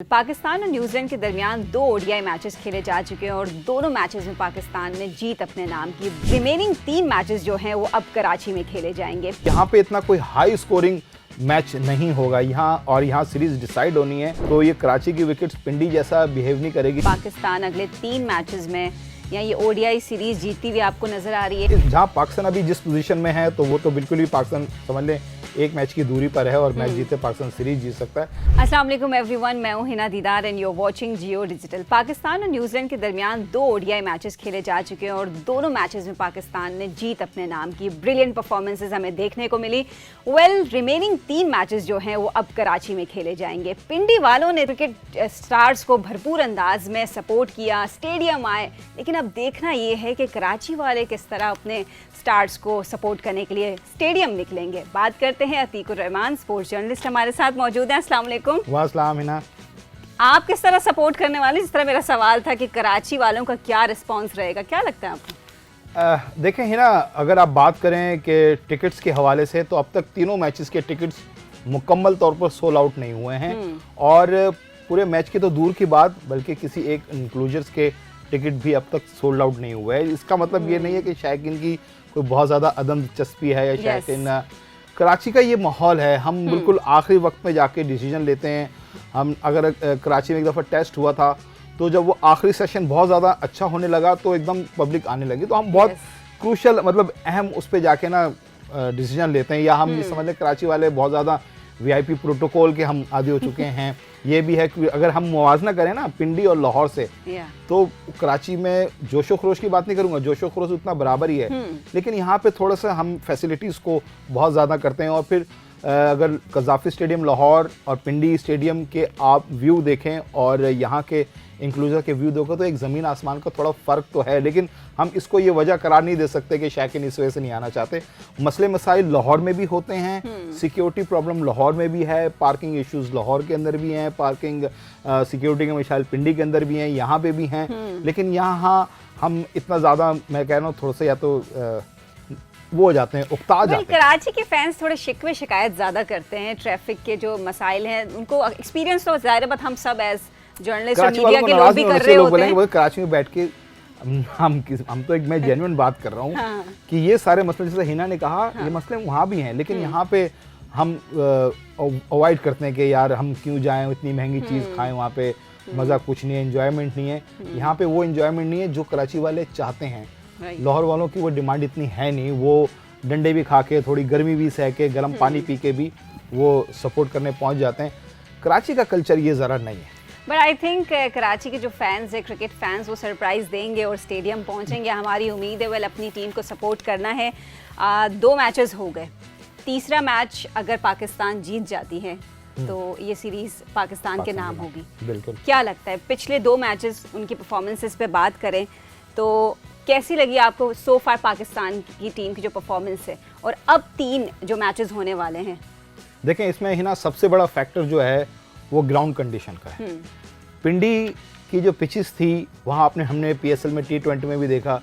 पाकिस्तान और न्यूजीलैंड के दरमियान 2 ओडीआई मैचेस खेले जा चुके हैं और दोनों मैचेस में पाकिस्तान ने जीत अपने नाम की। रिमेनिंग 3 मैचेस जो हैं वो अब कराची में खेले जाएंगे। यहाँ पे इतना कोई हाई स्कोरिंग मैच नहीं होगा यहाँ सीरीज डिसाइड होनी है, तो ये कराची की विकेट्स पिंडी जैसा बिहेव नहीं करेगी। पाकिस्तान अगले 3 मैचेस में या ये ओडीआई सीरीज जीतती हुई आपको नजर आ रही है। जहाँ पाकिस्तान अभी जिस पोजीशन में है तो वो तो बिल्कुल भी पाकिस्तान समझ लें एक मैच की दूरी पर है और मैच जीते पाकिस्तान सीरीज जीत सकता है। अस्सलाम वालेकुम एवरीवन, मैं हूं Hina Didar and you are watching Jio digital. Pakistan और न्यूजीलैंड के दरमियान 2 ओडीआई मैचेस खेले जा चुके हैं और दोनों मैचेस में पाकिस्तान ने जीत अपने नाम की। ब्रिलियंट परफॉर्मेंसेस हमें देखने को मिली। रिमेनिंग 3 मैचेस जो हैं वो अब कराची में खेले जाएंगे। पिंडी वालों ने क्रिकेट स्टार्स को भरपूर अंदाज में सपोर्ट किया, स्टेडियम आए, लेकिन अब देखना ये है कि कराची वाले किस तरह अपने स्टार्स को सपोर्ट करने के लिए स्टेडियम निकलेंगे। बात करते हैं अतीकुर रहमान, स्पोर्ट्स जर्नलिस्ट हमारे साथ मौजूद हैं। अस्सलाम वालेकुम। वालेकुम हिना। आप किस तरह सपोर्ट करने वाले? जिस तरह मेरा सवाल था कि कराची वालों का क्या रिस्पांस रहेगा, क्या लगता है आपको? देखें हिना, अगर आप बात करें कि टिकट्स के हवाले से तो अब तक तीनों मैचेस के टिकट्स मुकम्मल तौर पर सोल्ड आउट नहीं हुए हैं और पूरे मैच की तो दूर की बात, बल्कि किसी एक इंक्लूजर्स के टिकट भी अब तक सोल्ड आउट नहीं हुए है। इसका मतलब ये नहीं है कि शायकीन की कोई बहुत ज़्यादा अदम दिलचस्पी है या शायकीन कराची का ये माहौल है। हम बिल्कुल आखिरी वक्त में जाके डिसीजन लेते हैं। हम अगर कराची में एक दफ़ा टेस्ट हुआ था तो जब वो आखिरी सेशन बहुत ज़्यादा अच्छा होने लगा तो एकदम पब्लिक आने लगी, तो हम बहुत क्रूशल मतलब अहम उस पर जाके ना डिसीजन लेते हैं। या हम ये समझ लें कराची वाले बहुत ज़्यादा वीआईपी प्रोटोकॉल के हम आदी हो चुके हैं। ये भी है कि अगर हम मुवाजना करें ना पिंडी और लाहौर से तो कराची में जोशो खरोश की बात नहीं करूंगा, जोशो खरोश उतना बराबर ही है, लेकिन यहाँ पे थोड़ा सा हम फैसिलिटीज़ को बहुत ज़्यादा करते हैं। और फिर अगर कज़ाफ़ी स्टेडियम लाहौर और पिंडी स्टेडियम के आप व्यू देखें और यहाँ के इंक्लूजर के व्यू देखो तो एक ज़मीन आसमान का थोड़ा फ़र्क तो है, लेकिन हम इसको ये वजह करार नहीं दे सकते कि शायकीन इस वजह से नहीं आना चाहते। मसले मसाइल लाहौर में भी होते हैं, सिक्योरिटी प्रॉब्लम लाहौर में भी है, पार्किंग इश्यूज़ लाहौर के अंदर भी हैं, पार्किंग सिक्योरिटी के मसाइल पिंडी के अंदर भी हैं, यहाँ पे भी हैं, लेकिन यहाँ हम इतना ज़्यादा, मैं कह रहा हूँ, थोड़ा सा या तो वो हो जाते हैं, उकता जाते हैं। कराची के फैंस थोड़े शिकवे शिकायत ज़्यादा करते हैं, ट्रैफिक के जो मसाइल हैं उनको एक्सपीरियंस तो ज़ाहिर है, बट हम सब एज जर्नलिस्ट और मीडिया के लोग भी कर रहे होते हैं। कराची में बैठ के हम तो एक मैं जेन्युइन बात कर रहा हूँ कि ये सारे मसले, जैसे हिना ने कहा, ये मसले वहाँ भी हैं, लेकिन यहाँ पे हम अवॉइड करते हैं कि यार हम क्यों जाएं, इतनी महंगी चीज़ खाएं, वहाँ पे मज़ा कुछ नहीं है, एंजॉयमेंट नहीं है। यहाँ पे वो एंजॉयमेंट नहीं है जो कराची वाले चाहते हैं। लाहौर वालों की वो डिमांड इतनी है नहीं, वो डंडे भी खा के, थोड़ी गर्मी भी सह के, गर्म पानी पी के भी वो सपोर्ट करने पहुँच जाते हैं। कराची का कल्चर ये ज़रा नहीं है। बट आई थिंक कराची के जो फैंस है, क्रिकेट फैंस, वो सरप्राइज़ देंगे और स्टेडियम पहुंचेंगे। हमारी उम्मीद है, वेल अपनी टीम को सपोर्ट करना है। 2 मैचेस हो गए, तीसरा मैच अगर पाकिस्तान जीत जाती है तो ये सीरीज़ पाकिस्तान के नाम होगी। बिल्कुल। क्या लगता है पिछले 2 मैचेस, उनकी परफॉर्मेंसेस पे बात करें तो कैसी लगी आपको सो फार पाकिस्तान की टीम की जो परफॉर्मेंस है, और अब 3 जो मैचेस होने वाले हैं? देखें, इसमें हिना सबसे बड़ा फैक्टर जो है वो ग्राउंड कंडीशन का है। पिंडी की जो पिचेस थी वहाँ हमने पीएसएल में T20 में भी देखा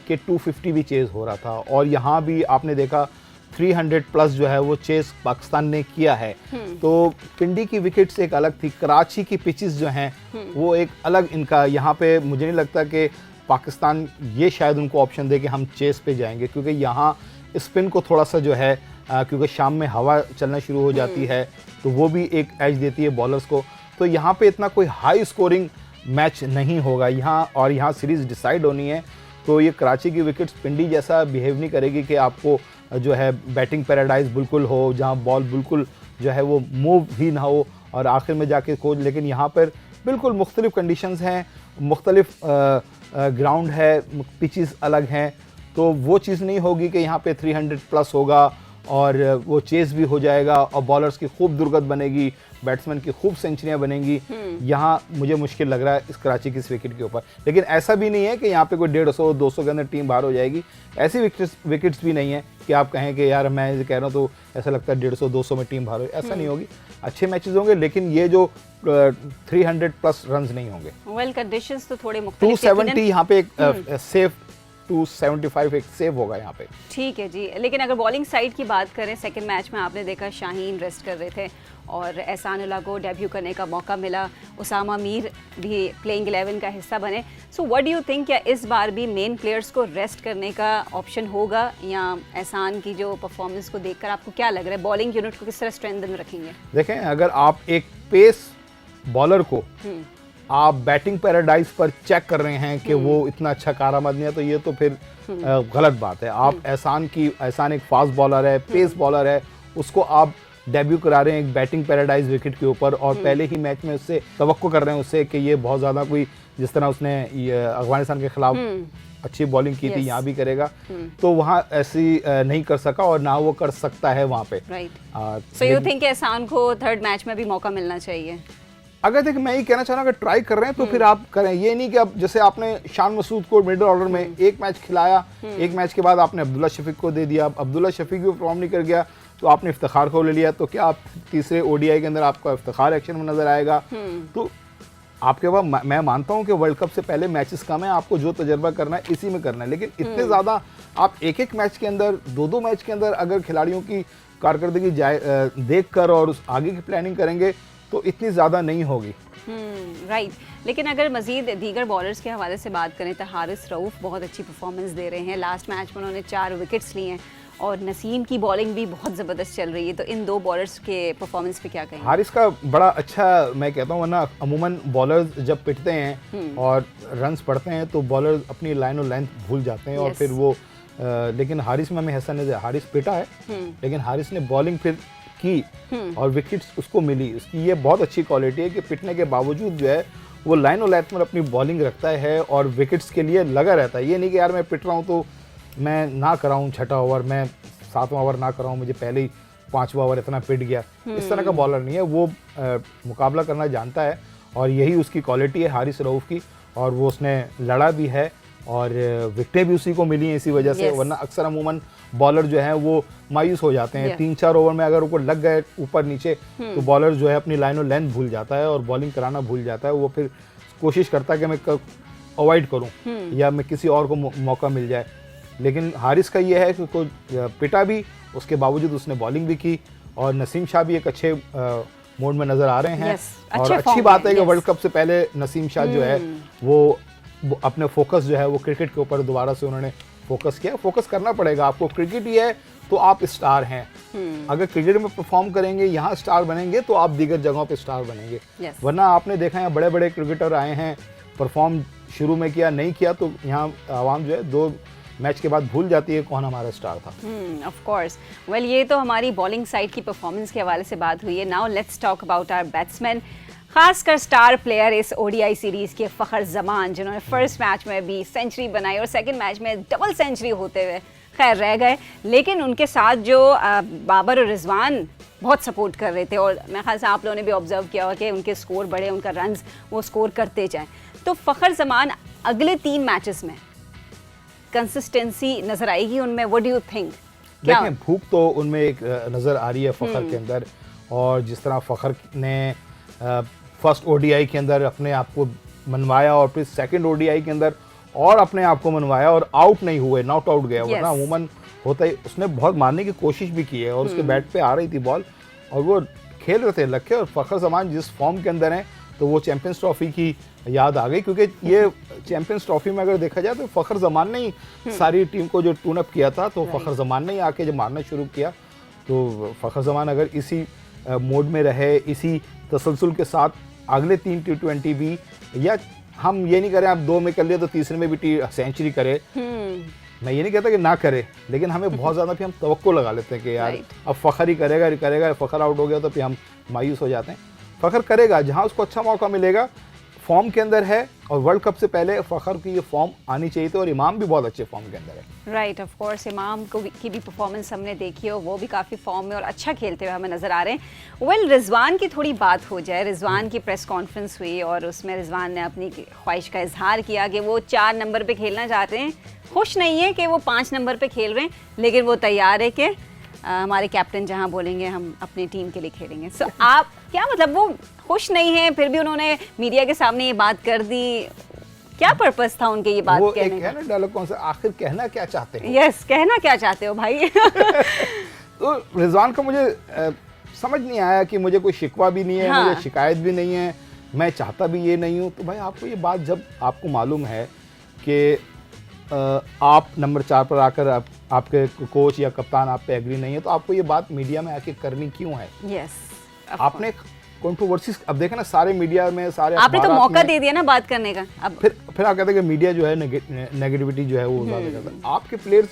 कि 250 भी चेज़ हो रहा था, और यहाँ भी आपने देखा 300 प्लस जो है वो चेज़ पाकिस्तान ने किया है। तो पिंडी की विकेट्स एक अलग थी, कराची की पिचेस जो हैं वो एक अलग इनका। यहाँ पे मुझे नहीं लगता कि पाकिस्तान ये शायद उनको ऑप्शन दे कि हम चेस पे जाएंगे, क्योंकि यहाँ स्पिन को थोड़ा सा जो है क्योंकि शाम में हवा चलना शुरू हो जाती है तो वो भी एक एज देती है बॉलर्स को। तो यहाँ पे इतना कोई हाई स्कोरिंग मैच नहीं होगा यहाँ सीरीज़ डिसाइड होनी है, तो ये कराची की विकेट्स पिंडी जैसा बिहेव नहीं करेगी कि आपको जो है बैटिंग पैराडाइज बिल्कुल हो, जहाँ बॉल बिल्कुल जो है वो मूव ही ना हो और आखिर में जाके कोच। लेकिन यहाँ पर बिल्कुल मुख्तलिफ कंडीशंस हैं, मुख्तलिफ ग्राउंड है, पिचेस अलग हैं, तो वो चीज़ नहीं होगी कि यहाँ पे 300 प्लस होगा और वो चेस भी हो जाएगा और बॉलर्स की खूब दुर्गत बनेगी, बैट्समैन की खूब सेंचुरियाँ बनेंगी। यहाँ मुझे मुश्किल लग रहा है इस कराची की इस विकेट के ऊपर। लेकिन ऐसा भी नहीं है कि यहाँ पे कोई 150-200 के अंदर टीम बाहर हो जाएगी। ऐसी विकेट्स भी नहीं है कि आप कहें कि यार मैं कह रहा हूँ तो ऐसा लगता है 150-200 में टीम बाहर हो, ऐसा नहीं होगी। अच्छे मैचेस होंगे, लेकिन ये जो 300 प्लस रन नहीं होंगे। वेल कंडीशंस तो थोड़े मुख्तलिफ। 270 यहाँ पे एक सेफ 275 एक सेव होगा यहाँ पे। ठीक है जी, लेकिन अगर बॉलिंग साइड की बात करें, सेकंड मैच में आपने देखा शाहीन रेस्ट कर रहे थे और एहसान उल्लाह को डेब्यू करने का मौका मिला, उसामा मीर भी प्लेइंग 11 का हिस्सा बने। So what do you think, क्या इस बार भी मेन प्लेयर्स को रेस्ट करने का ऑप्शन होगा, या एहसान की जो परफॉर्मेंस को देखकर आपको क्या लग रहा है बॉलिंग यूनिट को किस तरह स्ट्रेंथन रखेंगे? देखें, अगर आप एक पेस बॉलर को आप बैटिंग पैराडाइज पर चेक कर रहे हैं कि वो इतना अच्छा कारआमद नहीं है, तो ये तो फिर गलत बात है। आप एहसान एक फास्ट बॉलर है, पेस बॉलर है, उसको आप डेब्यू करा रहे हैं एक बैटिंग पैराडाइज विकेट के ऊपर, और पहले ही मैच में उससे तवक्को कर रहे हैं उससे कि ये बहुत ज़्यादा कोई, जिस तरह उसने अफगानिस्तान के खिलाफ अच्छी बॉलिंग की थी, यहाँ भी करेगा, तो वहाँ ऐसी नहीं कर सका और ना वो कर सकता है वहाँ पे। राइट। सो यू थिंक एहसान को थर्ड मैच में भी मौका मिलना चाहिए? अगर देखिए, मैं ये कहना चाह रहा हूँ, अगर ट्राई कर रहे हैं तो फिर आप करें। ये नहीं कि अब जैसे आपने शान मसूद को मिडिल ऑर्डर में एक मैच खिलाया, एक मैच के बाद आपने अब्दुल्ला शफीक को दे दिया, अब्दुल्ला शफीक भी परफॉर्म नहीं कर गया तो आपने इफ्तिखार को ले लिया, तो क्या आप तीसरे ओडीआई के अंदर आपका इफ्तिखार एक्शन में नजर आएगा? तो आपके पास, मैं मानता हूं कि वर्ल्ड कप से पहले मैचेस कम है, आपको जो तजर्बा करना है इसी में करना है, लेकिन इतने ज़्यादा आप एक मैच के अंदर, दो मैच के अंदर अगर खिलाड़ियों की कारकर्दगी देख कर और उस आगे की प्लानिंग करेंगे तो इतनी ज़्यादा नहीं होगी। राइट। लेकिन अगर मजीद दीगर बॉलर्स के हवाले से बात करें तो हारिस रऊफ बहुत अच्छी परफॉर्मेंस दे रहे हैं, लास्ट मैच में उन्होंने 4 विकेट्स लिए हैं, और नसीम की बॉलिंग भी बहुत ज़बरदस्त चल रही है, तो इन दो बॉलर्स के परफॉर्मेंस पे क्या कहेंगे? हारिस का बड़ा अच्छा, मैं कहता हूँ, वरना अमूमन बॉलर्स जब पिटते हैं और रन्स पड़ते हैं तो बॉलर्स अपनी लाइन और लेंथ भूल जाते हैं, और फिर वो लेकिन हारिस में हमें ऐसा नहीं, हारिस पिटा है लेकिन हारिस ने बॉलिंग फिर की और विकेट्स उसको मिली। उसकी ये बहुत अच्छी क्वालिटी है कि पिटने के बावजूद जो है वो लाइन और लेंथ में अपनी बॉलिंग रखता है और विकेट्स के लिए लगा रहता है। ये नहीं कि यार मैं पिट रहा हूँ तो मैं ना कराऊँ छठा ओवर, मैं 7वां ओवर ना कराऊँ, मुझे पहले ही 5वां ओवर इतना पिट गया, इस तरह का बॉलर नहीं है वो। मुकाबला करना जानता है और यही उसकी क्वालिटी है हारिस रऊफ की, और वो उसने लड़ा भी है और विकेटें भी उसी को मिली हैं इसी वजह से। वरना अक्सर अमूमन बॉलर जो है वो मायूस हो जाते हैं, 3-4 ओवर में अगर ऊपर लग गए ऊपर नीचे तो बॉलर जो है अपनी लाइन और लेंथ भूल जाता है और बॉलिंग कराना भूल जाता है। वो फिर कोशिश करता है कि मैं अवॉइड करूं या मैं किसी और को मौका मिल जाए। लेकिन हारिस का ये है कि कोई पिटा भी, उसके बावजूद उसने बॉलिंग भी की, और नसीम शाह भी एक अच्छे मोड में नजर आ रहे हैं। और अच्छी बात है कि वर्ल्ड कप से पहले नसीम शाह जो है वो अपने फोकस जो है वो क्रिकेट के ऊपर दोबारा से उन्होंने फोकस किया। फोकस करना पड़ेगा आपको, क्रिकेट ही है तो आप स्टार हैं। अगर क्रिकेट में परफॉर्म करेंगे, यहाँ स्टार बनेंगे, तो आप दीगर जगहों पे स्टार बनेंगे। वरना आपने देखा है बड़े बड़े क्रिकेटर आए हैं, परफॉर्म शुरू में किया, नहीं किया, तो यहाँ आवाम जो है 2 मैच के बाद भूल जाती है कौन हमारा स्टार था। Of course. वेल, ये तो हमारी बॉलिंग साइड की परफॉर्मेंस के हवाले से बात हुई है। Now let's talk about our batsman, खासकर स्टार प्लेयर इस ओडीआई सीरीज के फ़खर जमान, जिन्होंने फर्स्ट मैच में भी सेंचुरी बनाई और सेकंड मैच में डबल सेंचुरी होते हुए खैर रह गए। लेकिन उनके साथ जो बाबर और रिजवान बहुत सपोर्ट कर रहे थे, और मेरे ख्याल से आप लोगों ने भी ऑब्जर्व किया होगा कि उनके स्कोर बढ़े, उनका रन्स वो स्कोर करते जाएं। तो फ़खर जमान अगले 3 मैचेस में कंसिस्टेंसी नजर आएगी उनमें? What do you think? देखें, भूख तो उनमें एक नज़र आ रही है फ़खर के अंदर, और जिस तरह फ़खर ने फर्स्ट ओडीआई के अंदर अपने आप को मनवाया और फिर सेकंड ओडीआई के अंदर और अपने आप को मनवाया और आउट नहीं हुए, नॉट आउट गया, वरना अमूमन होता ही। उसने बहुत मारने की कोशिश भी की है और उसके बैट पे आ रही थी बॉल और वो खेल रहे थे लक्ष्य। और फ़खर जमान जिस फॉर्म के अंदर हैं तो वो चैंपियंस ट्रॉफी की याद आ गई, क्योंकि ये चैंपियंस ट्रॉफी में अगर देखा जाए तो फ़खर जमान ने ही सारी टीम को जो टून अप किया था, तो फ़खर जमान ने ही आके जब मारना शुरू किया। तो फ़खर जमान अगर इसी मोड में रहे, इसी तसलसल के साथ अगले 3 T20 भी, या हम ये नहीं करें आप 2 में कर लिया तो तीसरे में भी सेंचुरी करे, मैं ये नहीं कहता कि ना करे, लेकिन हमें बहुत ज़्यादा फिर हम तवक्को लगा लेते हैं कि यार अब फ़खर ही करेगा, फ़खर आउट हो गया तो फिर हम मायूस हो जाते हैं। फ़खर करेगा जहाँ उसको अच्छा मौका मिलेगा, फॉर्म के अंदर है, और वर्ल्ड कप से पहले फ़खर की ये फॉर्म आनी चाहिए थी, और इमाम भी बहुत अच्छे फॉर्म के अंदर है। राइट, ऑफ कोर्स इमाम की भी परफॉर्मेंस हमने देखी है, वो भी काफ़ी फॉर्म में और अच्छा खेलते हुए हमें नज़र आ रहे हैं। वेल, रिजवान की थोड़ी बात हो जाए। रिजवान की प्रेस कॉन्फ्रेंस हुई और उसमें रिजवान ने अपनी ख्वाहिश का इजहार किया कि वो 4 नंबर पे खेलना चाहते हैं, खुश नहीं है कि वो 5 नंबर पे खेल रहे हैं, लेकिन वो तैयार है कि हमारे कैप्टन जहां बोलेंगे हम अपनी टीम के लिए खेलेंगे। सो आप क्या मतलब, वो खुश नहीं है फिर भी उन्होंने मीडिया के सामने ये बात कर दी, क्या पर्पस था उनके ये बात वो कहने एक है ना डायलॉग, कौन सा, आखिर कहना क्या चाहते हो? यस, कहना क्या चाहते हो भाई? तो रिजवान का मुझे समझ नहीं आया कि मुझे कोई शिकवा भी नहीं है, हाँ। मुझे शिकायत भी नहीं है, मैं चाहता भी ये नहीं हूँ। तो भाई आपको ये बात जब आपको मालूम है कि आप नंबर 4 पर आकर आपके कोच या कप्तान आप पे एग्री नहीं है, तो आपको ये बात मीडिया में आके करनी क्यों है? यस, आपने कंट्रोवर्सीज, अब देखें ना सारे मीडिया में, सारे आपने तो अखबारात मौका में, दे दिया ना बात करने का। अब फिर आप कहते हैं कि मीडिया जो है नेगेटिविटी जो है वो ज़्यादा करता है। आपके प्लेयर्स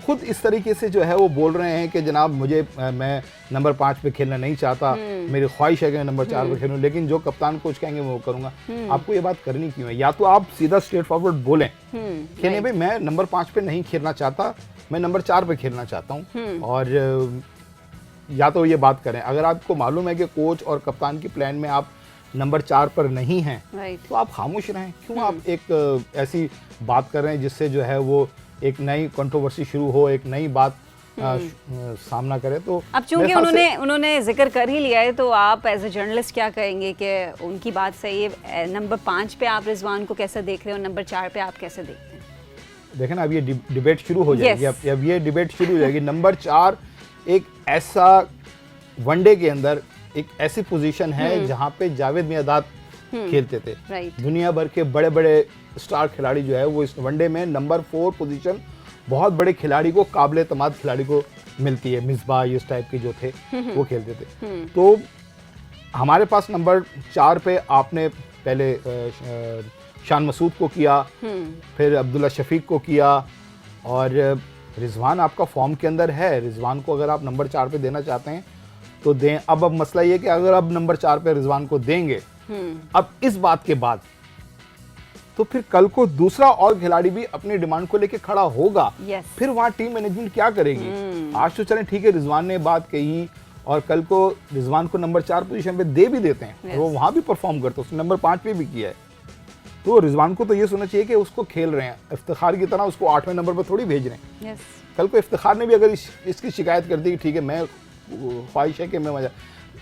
खुद इस तरीके से जो है वो बोल रहे हैं कि जनाब मैं नंबर 5 पे खेलना नहीं चाहता, मेरी ख्वाहिश है कि मैं नंबर 4 पे खेलूं, लेकिन जो कप्तान कोच कहेंगे मैं वो करूंगा। आपको ये बात करनी क्यों है? या तो आप सीधा स्ट्रेट फॉरवर्ड बोलें कि नहीं भाई मैं नंबर 5 पे नहीं खेलना चाहता, मैं नंबर 4 पे खेलना चाहता हूँ, और या तो ये बात करें। अगर आपको मालूम है कि कोच और कप्तान की प्लान में आप नंबर 4 पर नहीं हैं, राइट, तो आप खामोश रहें। क्यों आप एक ऐसी बात कर रहे हैं जिससे जो है वो एक नई कंट्रोवर्सी शुरू हो, एक नई बात सामना करे? तो अब चूंकि उन्होंने जिक्र कर ही लिया है, तो आप एज ए जर्नलिस्ट क्या कहेंगे कि उनकी बात सही है? नंबर 5 पे आप रिजवान को कैसे देख रहे हो, नंबर 4 पे आप कैसे देखते हैं? देखें ना, अब ये डिबेट शुरू हो जाएगी। अब ये डिबेट शुरू हो जाएगी। नंबर 4 एक ऐसा वनडे के अंदर एक ऐसी पोजीशन है जहां पे जावेद मियांदाद खेलते थे। राइट, दुनिया भर के बड़े बड़े स्टार खिलाड़ी जो है वो इस वनडे में नंबर 4 पोजीशन बहुत बड़े खिलाड़ी को, काबिल एतमाद खिलाड़ी को मिलती है। मिसबाह इस टाइप के जो थे वो खेलते थे। तो हमारे पास नंबर 4 पे आपने पहले शान मसूद को किया, फिर अब्दुल्ला शफीक को किया, और रिजवान आपका फॉर्म के अंदर है। रिजवान को अगर आप नंबर 4 पे देना चाहते हैं तो दें। अब मसला ये कि अगर अब नंबर 4 पे रिजवान को देंगे, अब इस बात के बाद तो फिर कल को दूसरा और खिलाड़ी भी अपनी डिमांड को लेके खड़ा होगा। yes. फिर वहां टीम मैनेजमेंट क्या करेगी? आज तो चलें ठीक है, रिजवान ने बात कही और कल को रिजवान को नंबर 4 पोजीशन पे दे भी देते हैं, yes. वो वहां भी परफॉर्म करते हैं, उसने नंबर 5 पे भी किया है। तो रिजवान को तो ये सोचना चाहिए कि उसको खेल रहे हैं, इफ्तिखार की तरह उसको 8वें नंबर पर थोड़ी भेज रहे हैं। yes. कल को इफ्तिखार ने भी अगर इसकी शिकायत कर दी कि ठीक है मैं ख्वाहिश है कि मैं मजा,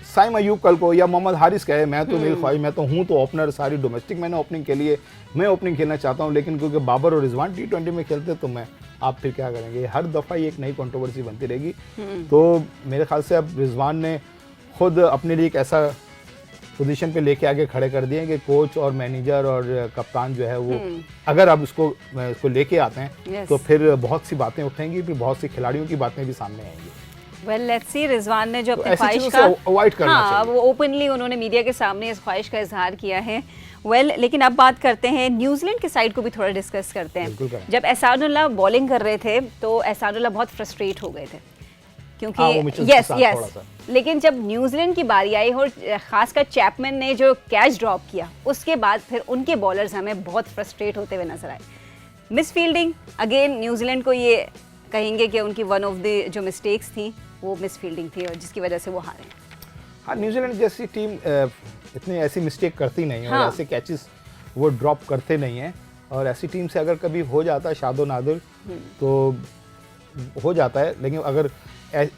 साइम अयूब कल को या मोहम्मद हारिस कहे मैं तो मेरी ख्वाहिश, मैं तो हूँ तो ओपनर, सारी डोमेस्टिक मैंने ओपनिंग के लिए मैं ओपनिंग खेलना चाहता हूँ, लेकिन क्योंकि बाबर और रिजवान T20 में खेलते तो मैं, आप फिर क्या करेंगे? हर दफ़ा ये एक नई कंट्रोवर्सी बनती रहेगी। तो मेरे ख्याल से अब रिजवान ने खुद अपने लिए एक ऐसा पोजीशन पे लेके आगे खड़े कर दिए कि कोच और मैनेजर और कप्तान जो है वो अगर अब उसको लेके आते हैं yes. तो फिर बहुत सी बातें उठेंगी, फिर बहुत सी खिलाड़ियों की बातें भी सामने आएंगी। वेल लेट्स सी, रिजवान ने जो तो अपनी ख्वाहिश का अवॉइड करना चाहिए। वो ओपनली उन्होंने मीडिया के सामने इस ख्वाहिश का इजहार किया है। लेकिन अब बात करते हैं न्यूजीलैंड के साइड को भी थोड़ा डिस्कस करते हैं। जब एहसानुल्लाह बॉलिंग कर रहे थे तो एहसानुल्लाह बहुत फ्रस्ट्रेट हो गए थे क्योंकि यस, लेकिन जब न्यूजीलैंड की बारी आई और खासकर चैपमैन ने जो कैच ड्रॉप किया, उसके बाद फिर उनके बॉलर्स हमें बहुत फ्रस्ट्रेट होते हुए नजर आए। मिस फील्डिंग अगेन, न्यूजीलैंड को ये कहेंगे कि उनकी वन ऑफ द जो मिस्टेक्स थी वो मिस फील्डिंग थी और जिसकी वजह से वो हारे। हाँ, न्यूजीलैंड जैसी टीम इतनी ऐसी मिस्टेक करती नहीं है, हाँ। और ऐसे कैचेस वो ड्रॉप करते नहीं हैं, और ऐसी टीम से अगर कभी हो जाता है शादो नादिर तो हो जाता है। लेकिन अगर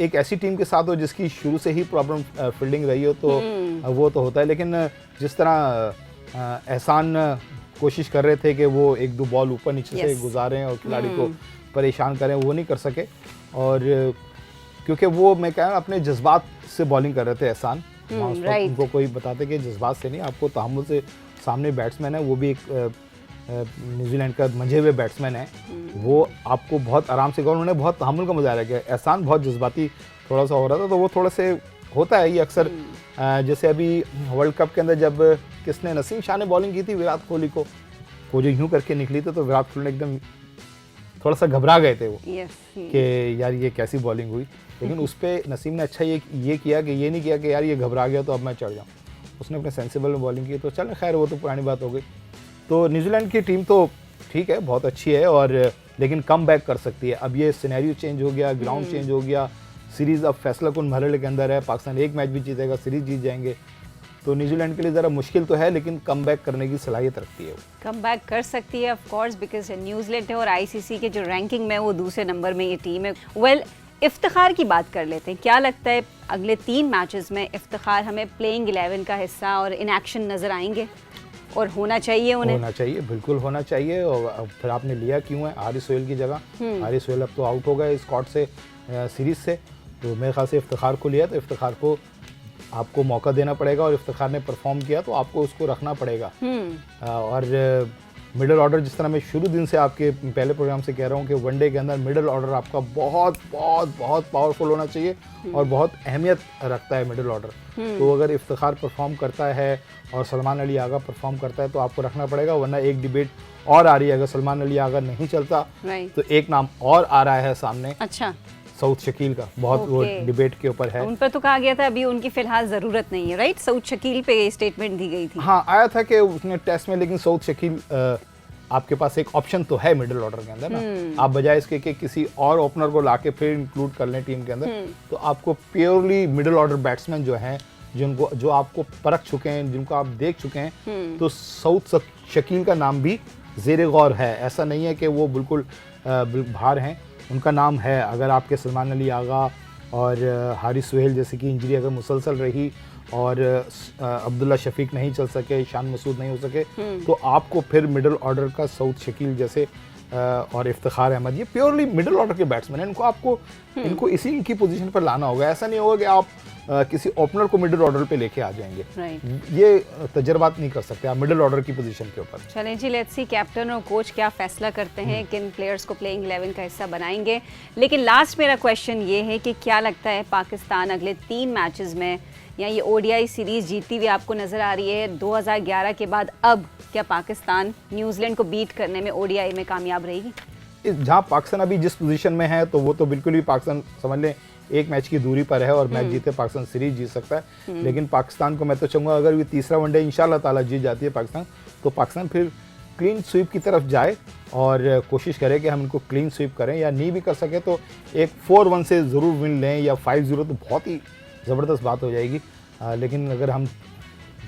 एक ऐसी टीम के साथ हो जिसकी शुरू से ही प्रॉब्लम फील्डिंग रही हो तो वो तो होता है। लेकिन जिस तरह एहसान कोशिश कर रहे थे कि वो 1-2 बॉल ऊपर नीचे से गुजारें और खिलाड़ी को परेशान करें, वो नहीं कर सके। और क्योंकि वो मैं कह रहा हूँ अपने जज्बात से बॉलिंग कर रहे थे एहसान। उनको कोई बताते कि जज्बात से नहीं, आपको तहम्मुल से, सामने बैट्समैन है वो भी एक न्यूजीलैंड का मंझे हुए बैट्समैन है, वो आपको बहुत आराम से, उन्होंने बहुत तहम्मुल का मुजाहरा किया। एहसान बहुत जज्बाती थोड़ा सा हो रहा था, तो वो थोड़ा से होता है ये अक्सर। जैसे अभी वर्ल्ड कप के अंदर जब किसने, नसीम शाह ने बॉलिंग की थी विराट कोहली को, वो जो यूं करके निकली थी तो विराट कोहली एकदम थोड़ा सा घबरा गए थे वो कि यार ये कैसी बॉलिंग हुई। लेकिन उस पर नसीम ने अच्छा ये किया कि ये नहीं किया कि यार ये घबरा गया तो अब मैं चढ़ जाऊँ, उसने अपने सेंसिबल में बॉलिंग की। तो चल खैर वो तो पुरानी बात हो गई। तो न्यूजीलैंड की टीम तो ठीक है, बहुत अच्छी है, और लेकिन कम बैक कर सकती है। अब ये सिनेरियो चेंज हो गया, ग्राउंड चेंज हो गया, सीरीज़ अब फैसला कुन मरहले के अंदर है, पाकिस्तान एक मैच भी जीतेगा, सीरीज़ जीत जाएंगे। तो न्यूजीलैंड के लिए ज़रा मुश्किल तो है, लेकिन कम बैक करने की सलाहियत रखती है। वो कम बैक कर सकती है ऑफ कोर्स, बिकॉज न्यूजीलैंड है और आईसीसी के जो रैंकिंग में वो दूसरे नंबर में ये टीम है। वेल, इफ्तिखार की बात कर लेते हैं। क्या लगता है अगले 3 मैचेस में इफ्तिखार हमें प्लेइंग 11 का हिस्सा और इन एक्शन नज़र आएंगे? और होना चाहिए उन्हें? होना चाहिए, बिल्कुल होना चाहिए। और फिर आपने लिया क्यों है हारिस सोहेल की जगह? हारिस सोहेल अब तो आउट हो गए स्क्वाड से, सीरीज से, तो मेरे ख्याल से इफ्तिखार को लिया तो इफ्तिखार को आपको मौका देना पड़ेगा और इफ्तिखार ने परफॉर्म किया तो आपको उसको रखना पड़ेगा। और मिडिल ऑर्डर, जिस तरह मैं शुरू दिन से आपके पहले प्रोग्राम से कह रहा हूँ कि वनडे के अंदर मिडिल ऑर्डर आपका बहुत बहुत बहुत पावरफुल होना चाहिए और बहुत अहमियत रखता है मिडिल ऑर्डर। तो अगर इफ्तिखार परफॉर्म करता है और सलमान अली आगा परफॉर्म करता है तो आपको रखना पड़ेगा, वरना एक डिबेट और आ रही है। अगर सलमान अली आगा नहीं चलता तो एक नाम और आ रहा है सामने। अच्छा, सऊद शकील का बहुत वो डिबेट के ऊपर है। उन पर तो कहा गया था अभी उनकी फिलहाल जरूरत नहीं है, राइट? सऊद शकील पे स्टेटमेंट दी गई थी। हाँ, आया था कि उसने टेस्ट में, लेकिन सऊद शकील आपके पास एक ऑप्शन तो है मिडिल ऑर्डर के अंदर ना। आप बजाय इसके कि किसी और ओपनर को लाके फिर इंक्लूड कर लें टीम के अंदर, तो आपको प्योरली मिडिल ऑर्डर बैट्समैन जो हैं, जो आपको परख चुके हैं, जिनको आप देख चुके हैं, तो सऊद शकील का नाम भी ज़ेरे गौर है। ऐसा नहीं है कि वो बिल्कुल बाहर हैं, उनका नाम है। अगर आपके सलमान अली आगा और हारिस सुहेल जैसे कि इंजरी अगर मुसलसल रही और अब्दुल्ला शफीक नहीं चल सके, शान मसूद नहीं हो सके, तो आपको फिर मिडिल ऑर्डर का सऊद शकील जैसे और इफ्तिखार अहमद, ये प्योरली मिडिल ऑर्डर के बैट्समैन हैं। इनको इसी इनकी पोजीशन पर लाना होगा। ऐसा नहीं होगा कि आप किसी ओपनर को मिडिल ऑर्डर पे लेके आ जाएंगे। ये तजर्बात नहीं कर सकते आप मिडिल ऑर्डर की पोजीशन के ऊपर। चलें जी, लेट्स सी कैप्टन और कोच क्या फैसला करते हैं, किन प्लेयर्स को प्लेइंग 11 का हिस्सा बनाएंगे। लेकिन लास्ट मेरा क्वेश्चन ये है कि क्या लगता है पाकिस्तान अगले 3 मैचेस में, या ये ओडीआई सीरीज जीतती हुई आपको नजर आ रही है 2011 के बाद, अब क्या पाकिस्तान न्यूजीलैंड को बीट करने में ओडीआई में कामयाब रहेगी? जहां पाकिस्तान अभी जिस पोजीशन में है तो वो तो बिल्कुल ही पाकिस्तान समझ लें एक मैच की दूरी पर है और मैच जीते पाकिस्तान सीरीज जीत सकता है। लेकिन पाकिस्तान को मैं तो चाहूँगा अगर ये तीसरा वनडे इंशाल्लाह ताला जीत जाती है पाकिस्तान, तो पाकिस्तान फिर क्लीन स्वीप की तरफ जाए और कोशिश करे कि हम इनको क्लीन स्वीप करें, या नहीं भी कर सके तो एक 4-1 से ज़रूर विन लें, या 5-0 तो बहुत ही ज़बरदस्त बात हो जाएगी। लेकिन अगर हम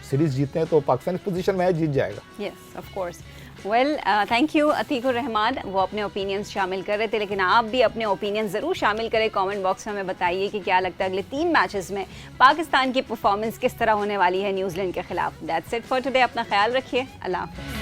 सीरीज जीतते हैं तो पाकिस्तान इस पोजीशन में है, जीत जाएगा। Yes, of course. Well, thank you Atiqur Rahman, वो अपने ओपिनियंस शामिल कर रहे थे, लेकिन आप भी अपने ओपिनियन ज़रूर शामिल करें कमेंट बॉक्स में। हमें बताइए कि क्या लगता है अगले 3 मैचेस में पाकिस्तान की परफॉर्मेंस किस तरह होने वाली है न्यूजीलैंड के खिलाफ। That's it for today. अपना ख्याल रखिए, अल्लाह हाफ़िज़।